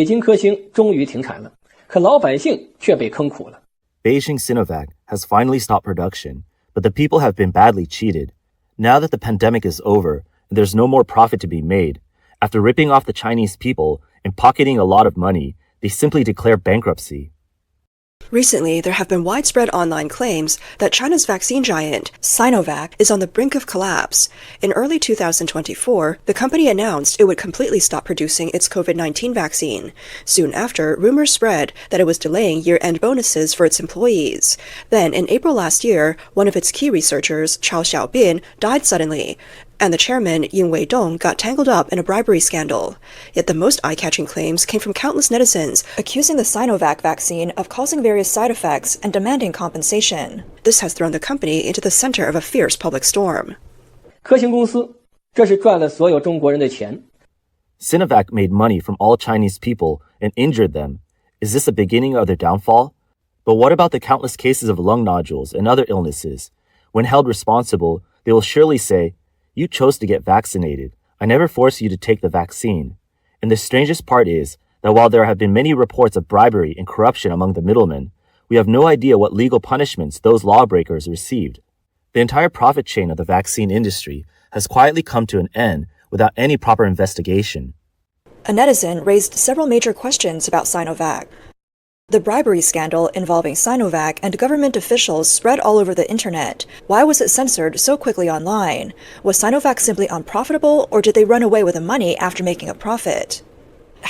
京科兴终于停产了，可老百姓却被坑苦了。Beijing Sinovac has finally stopped production, but the people have been badly cheated. Now that the pandemic is over and there's no more profit to be made, after ripping off the Chinese people and pocketing a lot of money, they simply declare bankruptcy. Recently, there have been widespread online claims that China's vaccine giant, Sinovac, is on the brink of collapse. In early 2024, the company announced it would completely stop producing its COVID-19 vaccine. Soon after, rumors spread that it was delaying year-end bonuses for its employees. Then, in April last year, one of its key researchers, Chao Xiaobin, died suddenly, and the chairman, Ying Weidong, got tangled up in a bribery scandal. Yet the most eye-catching claims came from countless netizens accusing the Sinovac vaccine of causing various side effects and demanding compensation. This has thrown the company into the center of a fierce public storm. 科兴公司，这是赚了所有中国人的钱。Sinovac made money from all Chinese people and injured them. Is this the beginning of their downfall? But what about the countless cases of lung nodules and other illnesses? When held responsible, they will surely say, "You chose to get vaccinated. I never forced you to take the vaccine." And the strangest part is that while there have been many reports of bribery and corruption among the middlemen, we have no idea what legal punishments those lawbreakers received. The entire profit chain of the vaccine industry has quietly come to an end without any proper investigation. A netizen raised several major questions about Sinovac. The bribery scandal involving Sinovac and government officials spread all over the internet. Why was it censored so quickly online? Was Sinovac simply unprofitable, or did they run away with the money after making a profit?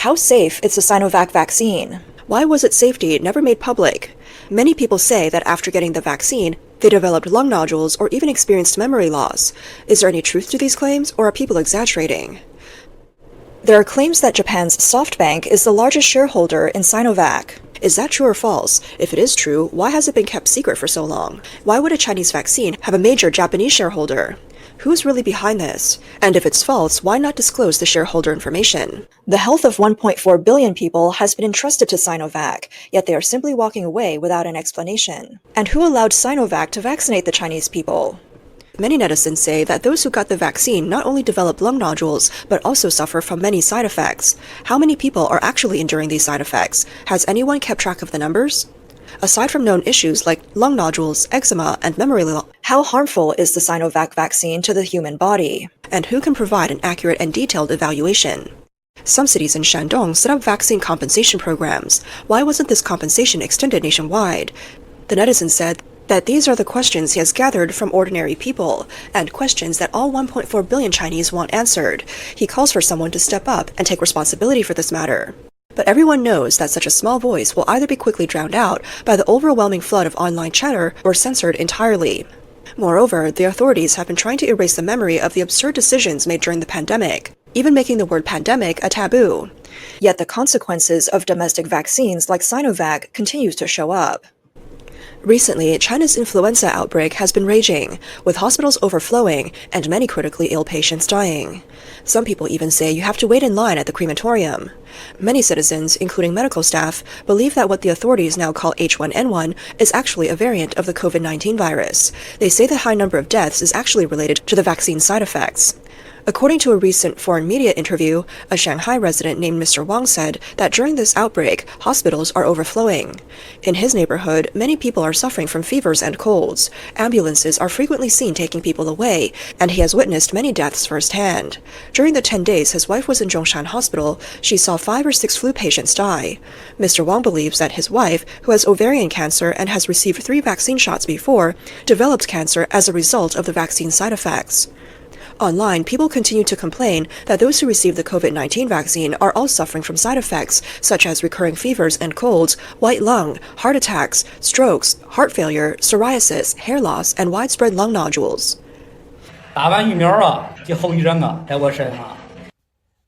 How safe is the Sinovac vaccine? Why was its safety never made public? Many people say that after getting the vaccine, they developed lung nodules or even experienced memory loss. Is there any truth to these claims, or are people exaggerating? There are claims that Japan's SoftBank is the largest shareholder in Sinovac. Is that true or false? If it is true, why has it been kept secret for so long? Why would a Chinese vaccine have a major Japanese shareholder? Who's really behind this? And if it's false, why not disclose the shareholder information? The health of 1.4 billion people has been entrusted to Sinovac, yet they are simply walking away without an explanation. And who allowed Sinovac to vaccinate the Chinese people? Many netizens say that those who got the vaccine not only develop lung nodules, but also suffer from many side effects. How many people are actually enduring these side effects? Has anyone kept track of the numbers? Aside from known issues like lung nodules, eczema, and memory loss, how harmful is the Sinovac vaccine to the human body? And who can provide an accurate and detailed evaluation? Some cities in Shandong set up vaccine compensation programs. Why wasn't this compensation extended nationwide? The netizen said that these are the questions he has gathered from ordinary people, and questions that all 1.4 billion Chinese want answered. He calls for someone to step up and take responsibility for this matter. But everyone knows that such a small voice will either be quickly drowned out by the overwhelming flood of online chatter or censored entirely. Moreover, the authorities have been trying to erase the memory of the absurd decisions made during the pandemic, even making the word pandemic a taboo. Yet the consequences of domestic vaccines like Sinovac continues to show up. Recently, China's influenza outbreak has been raging, with hospitals overflowing and many critically ill patients dying. Some people even say you have to wait in line at the crematorium. Many citizens, including medical staff, believe that what the authorities now call H1N1 is actually a variant of the COVID-19 virus. They say the high number of deaths is actually related to the vaccine side effects. According to a recent foreign media interview, a Shanghai resident named Mr. Wang said that during this outbreak, hospitals are overflowing. In his neighborhood, many people are suffering from fevers and colds. Ambulances are frequently seen taking people away, and he has witnessed many deaths firsthand. During the 10 days his wife was in Zhongshan Hospital, she saw 5 or 6 flu patients die. Mr. Wang believes that his wife, who has ovarian cancer and has received 3 vaccine shots before, developed cancer as a result of the vaccine side effects. Online, people continue to complain that those who receive the COVID-19 vaccine are all suffering from side effects, such as recurring fevers and colds, white lung, heart attacks, strokes, heart failure, psoriasis, hair loss, and widespread lung nodules.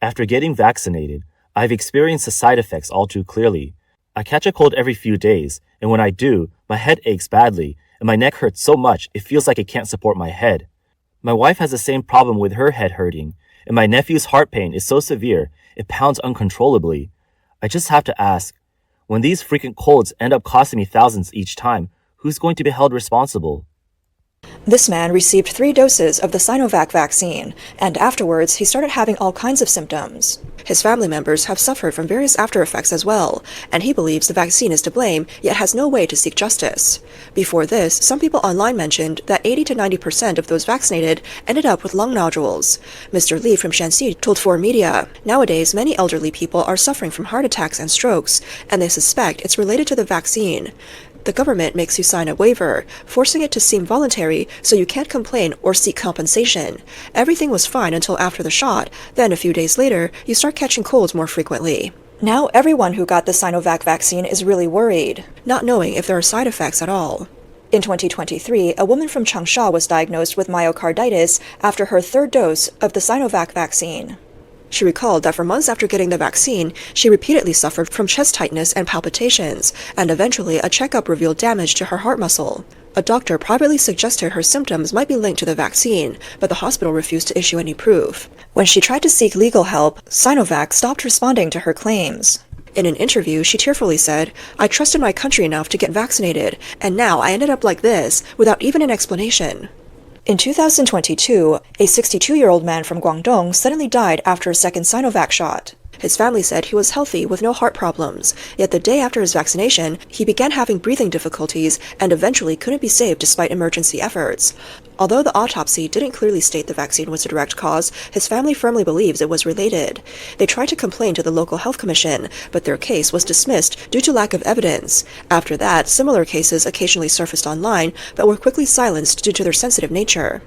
After getting vaccinated, I've experienced the side effects all too clearly. I catch a cold every few days, and when I do, my head aches badly, and my neck hurts so much it feels like it can't support my head. My wife has the same problem with her head hurting, and my nephew's heart pain is so severe it pounds uncontrollably. I just have to ask, when these frequent colds end up costing me thousands each time, who's going to be held responsible? This man received 3 doses of the Sinovac vaccine, and afterwards he started having all kinds of symptoms. His family members have suffered from various after effects as well, and he believes the vaccine is to blame, yet has no way to seek justice. Before this, some people online mentioned that 80 to 90% of those vaccinated ended up with lung nodules. Mr. Li from Shanxi told 4Media, "Nowadays, many elderly people are suffering from heart attacks and strokes, and they suspect it's related to the vaccine. The government makes you sign a waiver, forcing it to seem voluntary so you can't complain or seek compensation. Everything was fine until after the shot, then a few days later, you start catching colds more frequently." Now everyone who got the Sinovac vaccine is really worried, not knowing if there are side effects at all. In 2023, a woman from Changsha was diagnosed with myocarditis after her 3rd dose of the Sinovac vaccine. She recalled that for months after getting the vaccine, she repeatedly suffered from chest tightness and palpitations, and eventually a checkup revealed damage to her heart muscle. A doctor privately suggested her symptoms might be linked to the vaccine, but the hospital refused to issue any proof. When she tried to seek legal help, Sinovac stopped responding to her claims. In an interview, she tearfully said, "I trusted my country enough to get vaccinated, and now I ended up like this, without even an explanation." In 2022, a 62-year-old man from Guangdong suddenly died after a second Sinovac shot. His family said he was healthy with no heart problems, yet the day after his vaccination, he began having breathing difficulties and eventually couldn't be saved despite emergency efforts. Although the autopsy didn't clearly state the vaccine was a direct cause, his family firmly believes it was related. They tried to complain to the local health commission, but their case was dismissed due to lack of evidence. After that, similar cases occasionally surfaced online, but were quickly silenced due to their sensitive nature.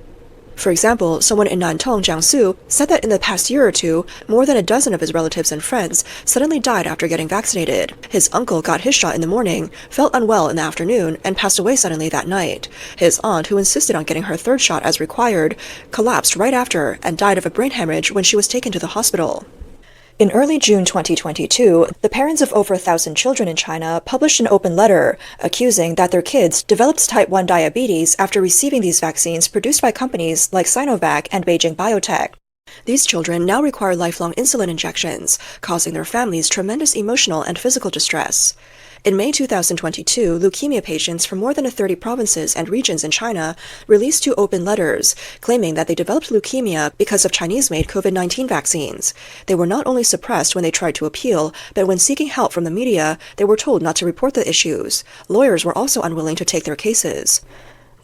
For example, someone in Nantong, Jiangsu, said that in the past year or two, more than a dozen of his relatives and friends suddenly died after getting vaccinated. His uncle got his shot in the morning, felt unwell in the afternoon, and passed away suddenly that night. His aunt, who insisted on getting her 3rd shot as required, collapsed right after and died of a brain hemorrhage when she was taken to the hospital. In early June 2022, the parents of over 1,000 children in China published an open letter accusing that their kids developed type 1 diabetes after receiving these vaccines produced by companies like Sinovac and Beijing Biotech. These children now require lifelong insulin injections, causing their families tremendous emotional and physical distress. In May 2022, leukemia patients from more than 30 provinces and regions in China released 2 open letters, claiming that they developed leukemia because of Chinese-made COVID-19 vaccines. They were not only suppressed when they tried to appeal, but when seeking help from the media, they were told not to report the issues. Lawyers were also unwilling to take their cases.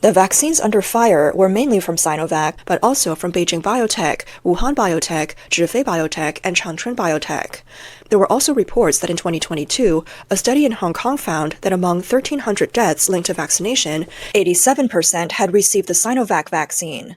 The vaccines under fire were mainly from Sinovac, but also from Beijing Biotech, Wuhan Biotech, Zhifei Biotech, and Changchun Biotech. There were also reports that in 2022, a study in Hong Kong found that among 1,300 deaths linked to vaccination, 87% had received the Sinovac vaccine.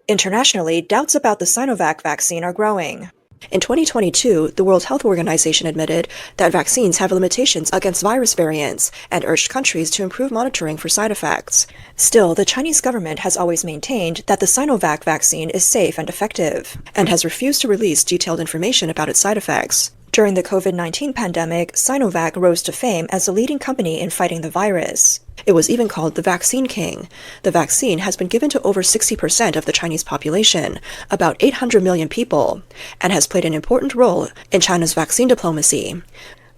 Internationally, doubts about the Sinovac vaccine are growing. In 2022, the World Health Organization admitted that vaccines have limitations against virus variants and urged countries to improve monitoring for side effects. Still, the Chinese government has always maintained that the Sinovac vaccine is safe and effective, and has refused to release detailed information about its side effects. During the COVID-19 pandemic, Sinovac rose to fame as a leading company in fighting the virus. It was even called the Vaccine King. The vaccine has been given to over 60% of the Chinese population, about 800 million people, and has played an important role in China's vaccine diplomacy.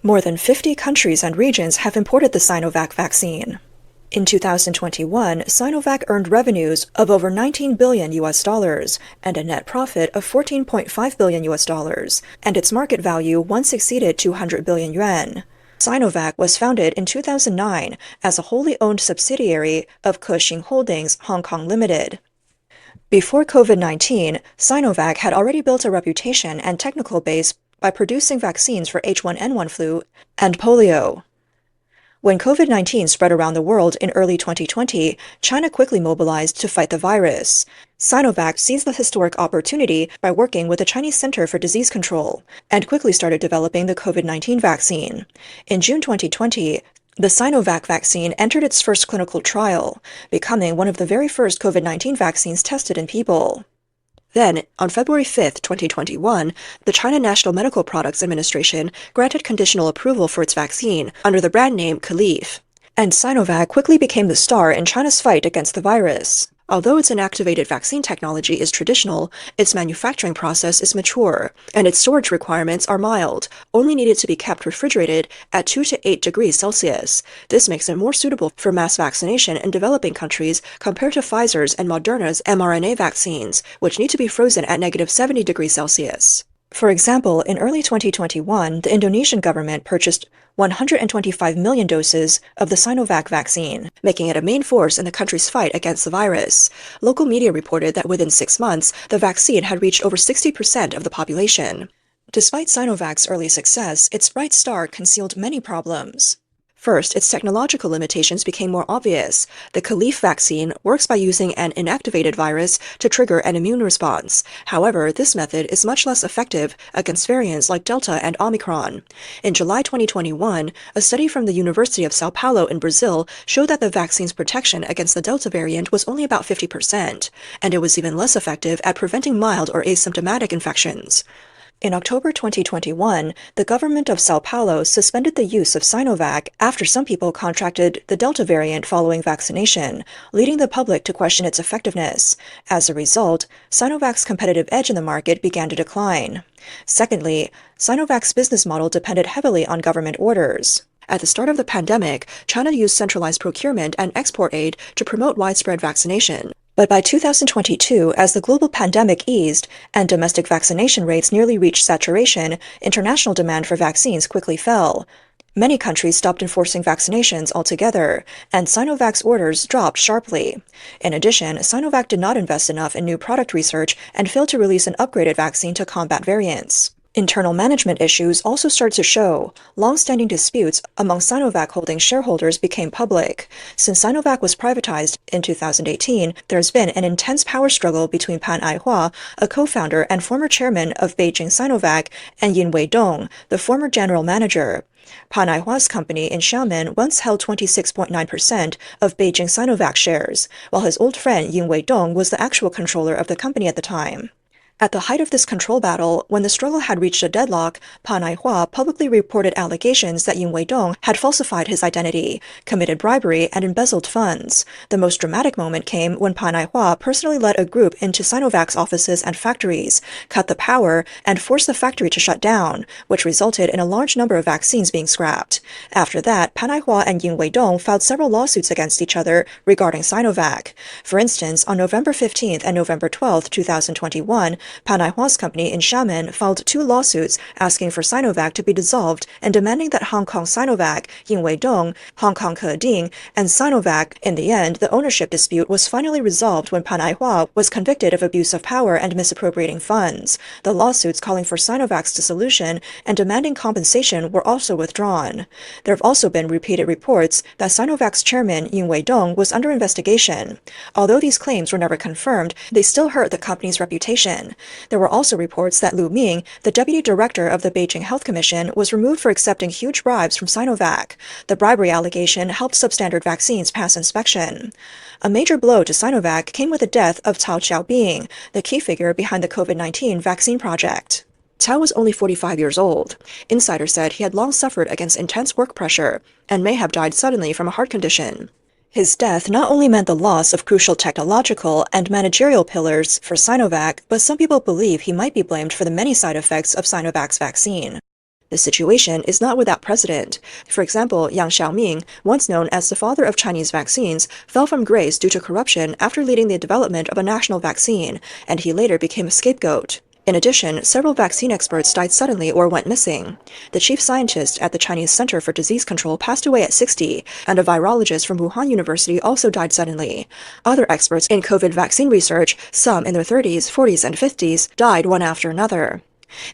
More than 50 countries and regions have imported the Sinovac vaccine. In 2021, Sinovac earned revenues of over $19 billion and a net profit of $14.5 billion, and its market value once exceeded 200 billion yuan. Sinovac was founded in 2009 as a wholly owned subsidiary of Kexing Holdings Hong Kong Limited. Before COVID-19, Sinovac had already built a reputation and technical base by producing vaccines for H1N1 flu and polio. When COVID-19 spread around the world in early 2020, China quickly mobilized to fight the virus. Sinovac seized the historic opportunity by working with the Chinese Center for Disease Control and quickly started developing the COVID-19 vaccine. In June 2020, the Sinovac vaccine entered its first clinical trial, becoming one of the very first COVID-19 vaccines tested in people. Then, on February 5, 2021, the China National Medical Products Administration granted conditional approval for its vaccine under the brand name Calif. And Sinovac quickly became the star in China's fight against the virus. Although its inactivated vaccine technology is traditional, its manufacturing process is mature, and its storage requirements are mild, only needed to be kept refrigerated at 2 to 8 degrees Celsius. This makes it more suitable for mass vaccination in developing countries compared to Pfizer's and Moderna's mRNA vaccines, which need to be frozen at -70 degrees Celsius. For example, in early 2021, the Indonesian government purchased 125 million doses of the Sinovac vaccine, making it a main force in the country's fight against the virus. Local media reported that within 6 months, the vaccine had reached over 60% of the population. Despite Sinovac's early success, its bright star concealed many problems. First, its technological limitations became more obvious. The Caliph vaccine works by using an inactivated virus to trigger an immune response. However, this method is much less effective against variants like Delta and Omicron. In July 2021, a study from the University of Sao Paulo in Brazil showed that the vaccine's protection against the Delta variant was only about 50%, and it was even less effective at preventing mild or asymptomatic infections. In October 2021, the government of Sao Paulo suspended the use of Sinovac after some people contracted the Delta variant following vaccination, leading the public to question its effectiveness. As a result, Sinovac's competitive edge in the market began to decline. Secondly, Sinovac's business model depended heavily on government orders. At the start of the pandemic, China used centralized procurement and export aid to promote widespread vaccination. But by 2022, as the global pandemic eased and domestic vaccination rates nearly reached saturation, international demand for vaccines quickly fell. Many countries stopped enforcing vaccinations altogether, and Sinovac's orders dropped sharply. In addition, Sinovac did not invest enough in new product research and failed to release an upgraded vaccine to combat variants. Internal management issues also started to show. Long-standing disputes among Sinovac Holdings shareholders became public. Since Sinovac was privatized in 2018, there's been an intense power struggle between Pan Aihua, a co-founder and former chairman of Beijing Sinovac, and Yin Weidong, the former general manager. Pan Aihua's company in Xiamen once held 26.9% of Beijing Sinovac shares, while his old friend Yin Weidong was the actual controller of the company at the time. At the height of this control battle, when the struggle had reached a deadlock, Pan Aihua publicly reported allegations that Yin Weidong had falsified his identity, committed bribery, and embezzled funds. The most dramatic moment came when Pan Aihua personally led a group into Sinovac's offices and factories, cut the power, and forced the factory to shut down, which resulted in a large number of vaccines being scrapped. After that, Pan Aihua and Yin Weidong filed several lawsuits against each other regarding Sinovac. For instance, on November 15th and November 12th, 2021, Pan Aihua's company in Xiamen filed 2 lawsuits asking for Sinovac to be dissolved and demanding that Hong Kong Sinovac, Yin Weidong, Hong Kong Keding, and Sinovac. In the end, the ownership dispute was finally resolved when Pan Aihua was convicted of abuse of power and misappropriating funds. The lawsuits calling for Sinovac's dissolution and demanding compensation were also withdrawn. There have also been repeated reports that Sinovac's chairman, Yin Weidong, was under investigation. Although these claims were never confirmed, they still hurt the company's reputation. There were also reports that Lu Ming, the deputy director of the Beijing Health Commission, was removed for accepting huge bribes from Sinovac. The bribery allegation helped substandard vaccines pass inspection. A major blow to Sinovac came with the death of Cao Xiaobing, the key figure behind the COVID-19 vaccine project. Cao was only 45 years old. Insiders said he had long suffered against intense work pressure and may have died suddenly from a heart condition. His death not only meant the loss of crucial technological and managerial pillars for Sinovac, but some people believe he might be blamed for the many side effects of Sinovac's vaccine. The situation is not without precedent. For example, Yang Xiaoming, once known as the father of Chinese vaccines, fell from grace due to corruption after leading the development of a national vaccine, and he later became a scapegoat. In addition, several vaccine experts died suddenly or went missing. The chief scientist at the Chinese Center for Disease Control passed away at 60, and a virologist from Wuhan University also died suddenly. Other experts in COVID vaccine research, some in their 30s, 40s, and 50s, died one after another.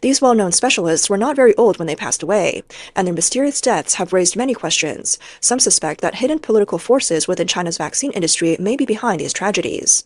These well-known specialists were not very old when they passed away, and their mysterious deaths have raised many questions. Some suspect that hidden political forces within China's vaccine industry may be behind these tragedies.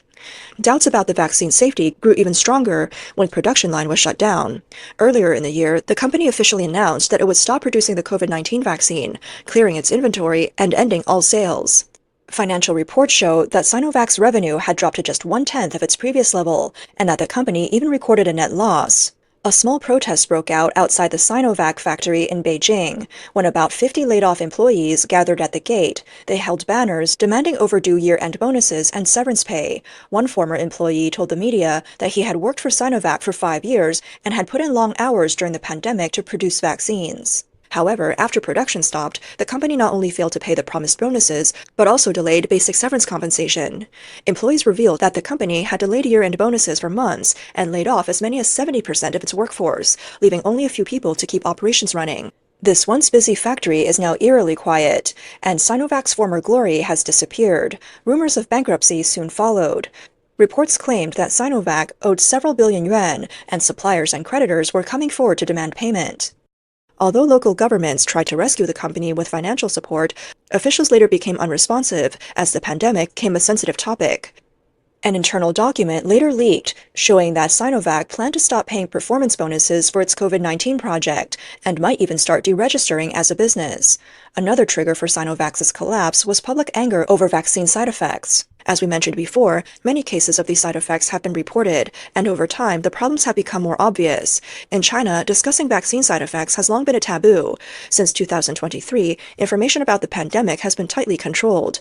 Doubts about the vaccine's safety grew even stronger when production line was shut down. Earlier in the year, the company officially announced that it would stop producing the COVID-19 vaccine, clearing its inventory and ending all sales. Financial reports show that Sinovac's revenue had dropped to just 1/10 of its previous level, and that the company even recorded a net loss. A small protest broke out outside the Sinovac factory in Beijing. When about 50 laid-off employees gathered at the gate, they held banners demanding overdue year-end bonuses and severance pay. One former employee told the media that he had worked for Sinovac for 5 years and had put in long hours during the pandemic to produce vaccines. However, after production stopped, the company not only failed to pay the promised bonuses, but also delayed basic severance compensation. Employees revealed that the company had delayed year-end bonuses for months and laid off as many as 70% of its workforce, leaving only a few people to keep operations running. This once busy factory is now eerily quiet, and Sinovac's former glory has disappeared. Rumors of bankruptcy soon followed. Reports claimed that Sinovac owed several billion yuan, and suppliers and creditors were coming forward to demand payment. Although local governments tried to rescue the company with financial support, officials later became unresponsive as the pandemic became a sensitive topic. An internal document later leaked, showing that Sinovac planned to stop paying performance bonuses for its COVID-19 project, and might even start deregistering as a business. Another trigger for Sinovac's collapse was public anger over vaccine side effects. As we mentioned before, many cases of these side effects have been reported, and over time, the problems have become more obvious. In China, discussing vaccine side effects has long been a taboo. Since 2023, information about the pandemic has been tightly controlled.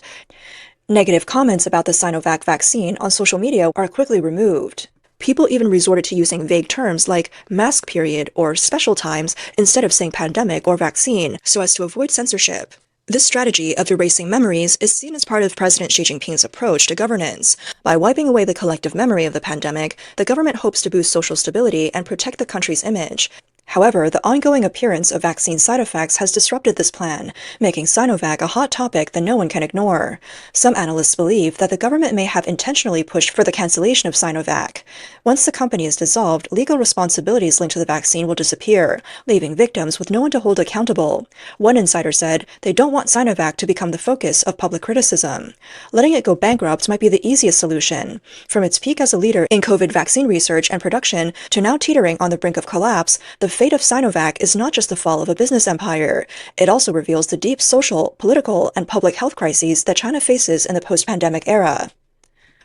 Negative comments about the Sinovac vaccine on social media are quickly removed. People even resorted to using vague terms like mask period or special times instead of saying pandemic or vaccine, so as to avoid censorship. This strategy of erasing memories is seen as part of President Xi Jinping's approach to governance. By wiping away the collective memory of the pandemic, the government hopes to boost social stability and protect the country's image. However, the ongoing appearance of vaccine side effects has disrupted this plan, making Sinovac a hot topic that no one can ignore. Some analysts believe that the government may have intentionally pushed for the cancellation of Sinovac. Once the company is dissolved, legal responsibilities linked to the vaccine will disappear, leaving victims with no one to hold accountable. One insider said they don't want Sinovac to become the focus of public criticism. Letting it go bankrupt might be the easiest solution. From its peak as a leader in COVID vaccine research and production to now teetering on the brink of collapse, the fate of Sinovac is not just the fall of a business empire. It also reveals the deep social, political, and public health crises that China faces in the post-pandemic era.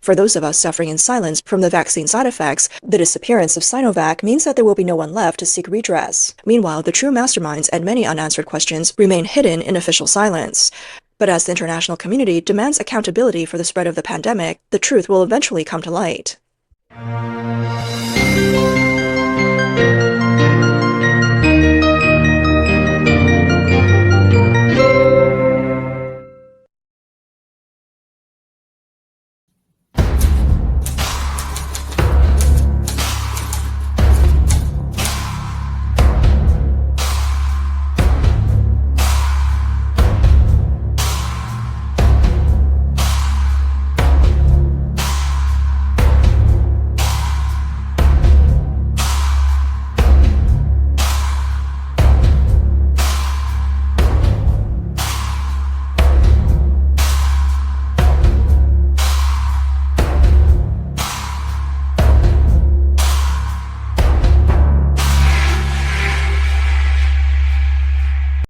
For those of us suffering in silence from the vaccine side effects, the disappearance of Sinovac means that there will be no one left to seek redress. Meanwhile, the true masterminds and many unanswered questions remain hidden in official silence. But as the international community demands accountability for the spread of the pandemic, the truth will eventually come to light.